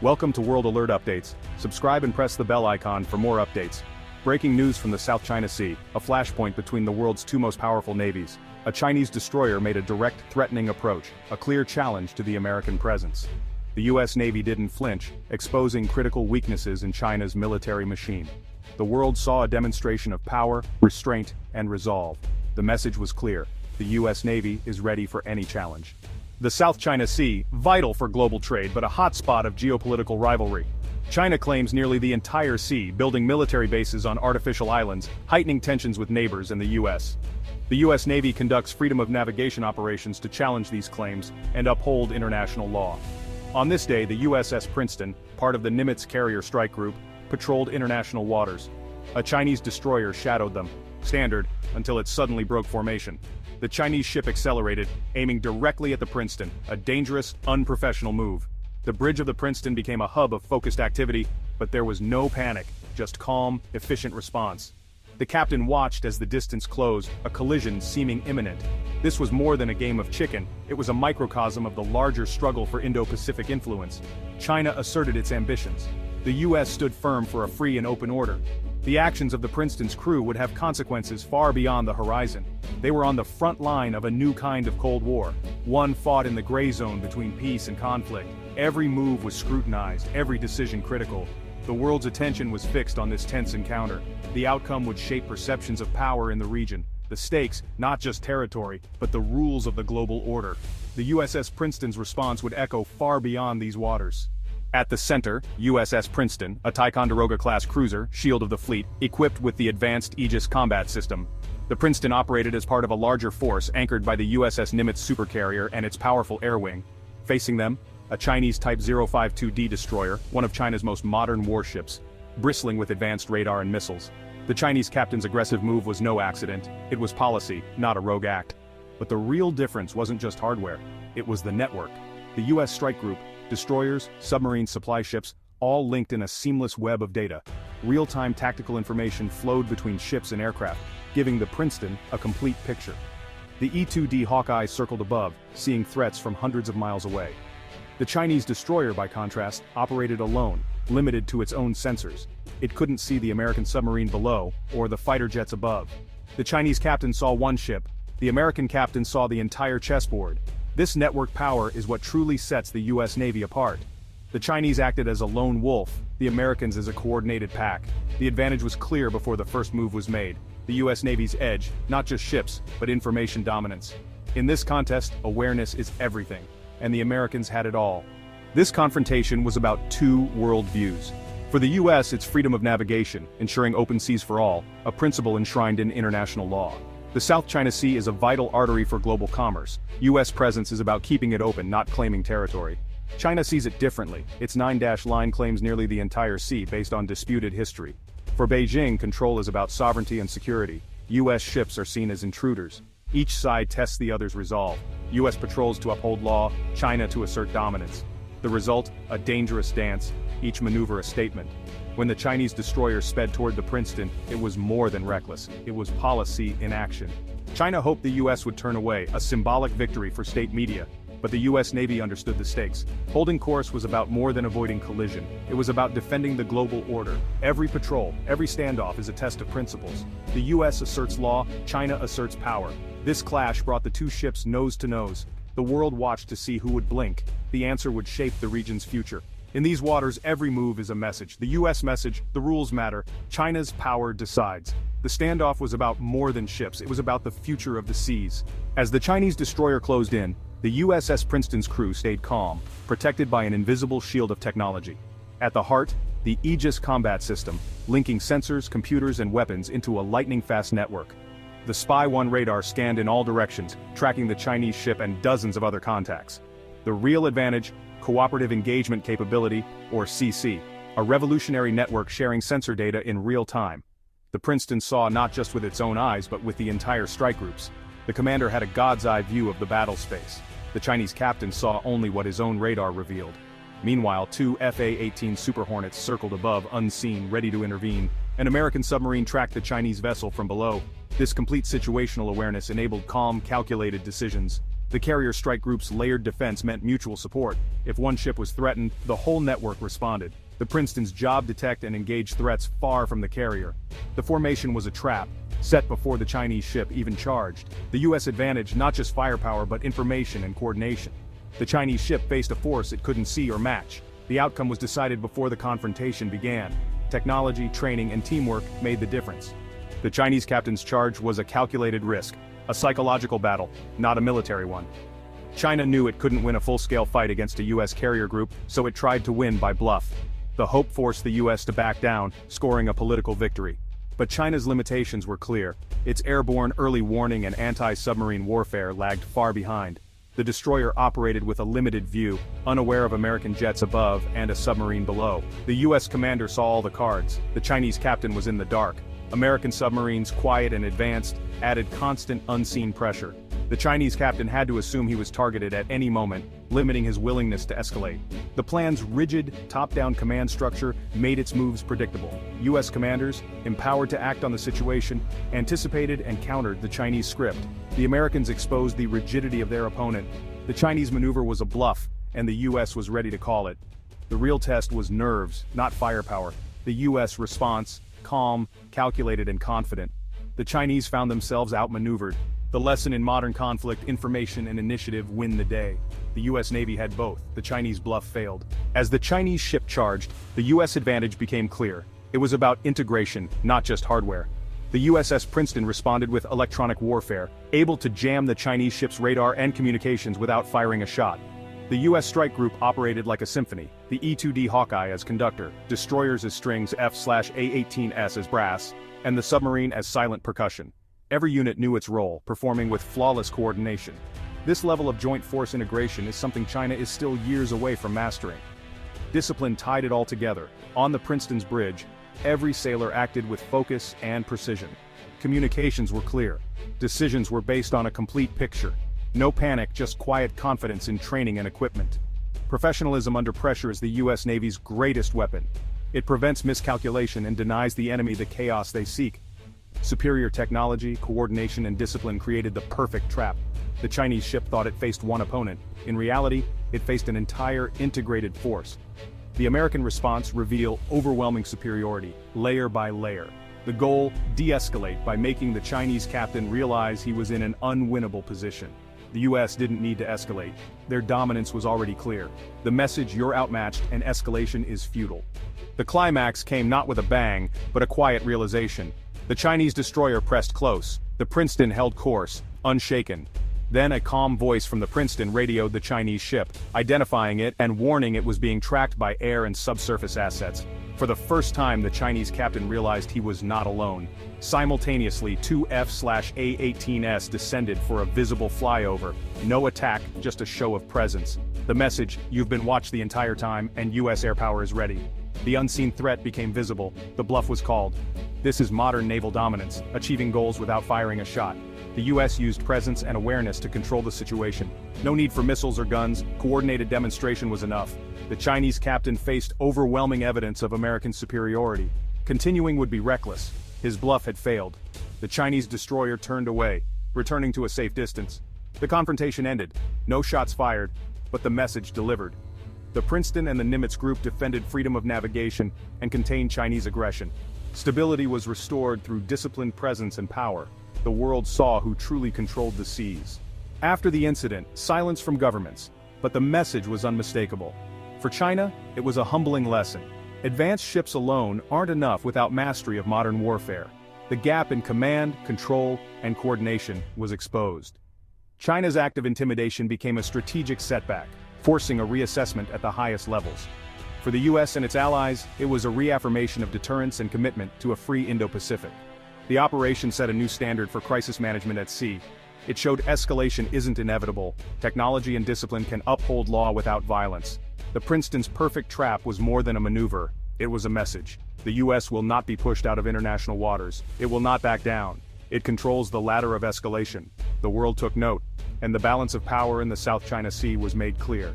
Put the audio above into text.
Welcome to World Alert Updates. Subscribe and press the bell icon for more updates. Breaking news from the South China Sea, a flashpoint between the world's two most powerful navies. A Chinese destroyer made a direct, threatening approach, a clear challenge to the American presence. The U.S. Navy didn't flinch, exposing critical weaknesses in China's military machine. The world saw a demonstration of power, restraint, and resolve. The message was clear: the U.S. Navy is ready for any challenge. The South China Sea, vital for global trade but a hotspot of geopolitical rivalry. China claims nearly the entire sea, building military bases on artificial islands, heightening tensions with neighbors and the U.S. The U.S. Navy conducts freedom of navigation operations to challenge these claims and uphold international law. On this day, the USS Princeton, part of the Nimitz carrier strike group, patrolled international waters. A Chinese destroyer shadowed them, standard, until it suddenly broke formation. The Chinese ship accelerated, aiming directly at the Princeton, a dangerous, unprofessional move. The bridge of the Princeton became a hub of focused activity, but there was no panic, just calm, efficient response. The captain watched as the distance closed, a collision seeming imminent. This was more than a game of chicken, it was a microcosm of the larger struggle for Indo-Pacific influence. China asserted its ambitions. The U.S. stood firm for a free and open order. The actions of the Princeton's crew would have consequences far beyond the horizon. They were on the front line of a new kind of Cold War, one fought in the gray zone between peace and conflict. Every move was scrutinized, every decision critical. The world's attention was fixed on this tense encounter. The outcome would shape perceptions of power in the region. The stakes, not just territory, but the rules of the global order. The USS Princeton's response would echo far beyond these waters. At the center, USS Princeton, a Ticonderoga-class cruiser, shield of the fleet, equipped with the advanced Aegis combat system. The Princeton operated as part of a larger force anchored by the USS Nimitz supercarrier and its powerful air wing. Facing them, a Chinese Type 052D destroyer, one of China's most modern warships, bristling with advanced radar and missiles. The Chinese captain's aggressive move was no accident, it was policy, not a rogue act. But the real difference wasn't just hardware, it was the network. The U.S. strike group, destroyers, submarine supply ships, all linked in a seamless web of data. Real-time tactical information flowed between ships and aircraft, giving the Princeton a complete picture. The E-2D Hawkeye circled above, seeing threats from hundreds of miles away. The Chinese destroyer, by contrast, operated alone, limited to its own sensors. It couldn't see the American submarine below, or the fighter jets above. The Chinese captain saw one ship, the American captain saw the entire chessboard. This network power is what truly sets the U.S. Navy apart. The Chinese acted as a lone wolf, the Americans as a coordinated pack. The advantage was clear before the first move was made. The U.S. Navy's edge, not just ships, but information dominance. In this contest, awareness is everything, and the Americans had it all. This confrontation was about two worldviews. For the U.S., it's freedom of navigation, ensuring open seas for all, a principle enshrined in international law. The South China Sea is a vital artery for global commerce. U.S. presence is about keeping it open, not claiming territory. China sees it differently. Its 9-line claims nearly the entire sea based on disputed history. For Beijing, control is about sovereignty and security. U.S. ships are seen as intruders. Each side tests the other's resolve. U.S. patrols to uphold law, China to assert dominance. The result, a dangerous dance, each maneuver a statement. When the Chinese destroyer sped toward the Princeton, it was more than reckless, it was policy in action. China hoped the U.S. would turn away, a symbolic victory for state media. But the U.S. Navy understood the stakes. Holding course was about more than avoiding collision. It was about defending the global order. Every patrol, every standoff is a test of principles. The U.S. asserts law, China asserts power. This clash brought the two ships nose to nose. The world watched to see who would blink. The answer would shape the region's future. In these waters, every move is a message. The U.S. message, the rules matter, China's power decides. The standoff was about more than ships, it was about the future of the seas. As the Chinese destroyer closed in, the USS Princeton's crew stayed calm, protected by an invisible shield of technology. At the heart, the Aegis combat system, linking sensors, computers, and weapons into a lightning-fast network. The Spy 1 radar scanned in all directions, tracking the Chinese ship and dozens of other contacts. The real advantage, Cooperative Engagement Capability, or CC, a revolutionary network sharing sensor data in real time. The Princeton saw not just with its own eyes but with the entire strike groups. The commander had a god's eye view of the battle space. The Chinese captain saw only what his own radar revealed. Meanwhile, two FA-18 Super Hornets circled above, unseen, ready to intervene. An American submarine tracked the Chinese vessel from below. This complete situational awareness enabled calm, calculated decisions. The carrier strike group's layered defense meant mutual support. If one ship was threatened, the whole network responded. The Princeton's job detect and engage threats far from the carrier. The formation was a trap, set before the Chinese ship even charged. The U.S. advantage not just firepower but information and coordination. The Chinese ship faced a force it couldn't see or match. The outcome was decided before the confrontation began. Technology, training, and teamwork made the difference. The Chinese captain's charge was a calculated risk, a psychological battle, not a military one. China knew it couldn't win a full-scale fight against a U.S. carrier group, so it tried to win by bluff. The hope forced the U.S. to back down, scoring a political victory. But China's limitations were clear. Its airborne early warning and anti-submarine warfare lagged far behind. The destroyer operated with a limited view, unaware of American jets above and a submarine below. The U.S. commander saw all the cards. The Chinese captain was in the dark. American submarines, quiet and advanced, added constant unseen pressure. The Chinese captain had to assume he was targeted at any moment, limiting his willingness to escalate. The plan's rigid, top-down command structure made its moves predictable. U.S. commanders, empowered to act on the situation, anticipated and countered the Chinese script. The Americans exposed the rigidity of their opponent. The Chinese maneuver was a bluff, and the U.S. was ready to call it. The real test was nerves, not firepower. The U.S. response, calm, calculated and confident. The Chinese found themselves outmaneuvered. The lesson in modern conflict: information and initiative win the day. The U.S. Navy had both. The Chinese bluff failed. As the Chinese ship charged, the U.S. advantage became clear. It was about integration, not just hardware. The USS Princeton responded with electronic warfare, able to jam the Chinese ship's radar and communications without firing a shot. The U.S. strike group operated like a symphony, the E-2D Hawkeye as conductor, destroyers as strings, F/A-18S as brass, and the submarine as silent percussion. Every unit knew its role, performing with flawless coordination. This level of joint force integration is something China is still years away from mastering. Discipline tied it all together. On the Princeton's bridge, every sailor acted with focus and precision. Communications were clear. Decisions were based on a complete picture. No panic, just quiet confidence in training and equipment. Professionalism under pressure is the U.S. Navy's greatest weapon. It prevents miscalculation and denies the enemy the chaos they seek. Superior technology, coordination, and discipline created the perfect trap. The Chinese ship thought it faced one opponent. In reality, it faced an entire integrated force. The American response revealed overwhelming superiority, layer by layer. The goal: de-escalate by making the Chinese captain realize he was in an unwinnable position. The U.S. didn't need to escalate. Their dominance was already clear. The message: you're outmatched and escalation is futile. The climax came not with a bang, but a quiet realization. The Chinese destroyer pressed close. The Princeton held course, unshaken. Then a calm voice from the Princeton radioed the Chinese ship, identifying it and warning it was being tracked by air and subsurface assets. For the first time, the Chinese captain realized he was not alone. Simultaneously, two F/A-18S descended for a visible flyover. No attack, just a show of presence. The message: you've been watched the entire time, and U.S. air power is ready. The unseen threat became visible. The bluff was called. This is modern naval dominance, achieving goals without firing a shot. The U.S. used presence and awareness to control the situation. No need for missiles or guns, coordinated demonstration was enough. The Chinese captain faced overwhelming evidence of American superiority. Continuing would be reckless. His bluff had failed. The Chinese destroyer turned away, returning to a safe distance. The confrontation ended. No shots fired, but the message delivered. The Princeton and the Nimitz group defended freedom of navigation and contained Chinese aggression. Stability was restored through disciplined presence and power. The world saw who truly controlled the seas. After the incident, silence from governments, but the message was unmistakable. For China, it was a humbling lesson. Advanced ships alone aren't enough without mastery of modern warfare. The gap in command, control, and coordination was exposed. China's act of intimidation became a strategic setback, forcing a reassessment at the highest levels. For the U.S. and its allies, it was a reaffirmation of deterrence and commitment to a free Indo-Pacific. The operation set a new standard for crisis management at sea. It showed escalation isn't inevitable. Technology and discipline can uphold law without violence. The Princeton's perfect trap was more than a maneuver. It was a message. The U.S. will not be pushed out of international waters. It will not back down. It controls the ladder of escalation. The world took note, and the balance of power in the South China Sea was made clear.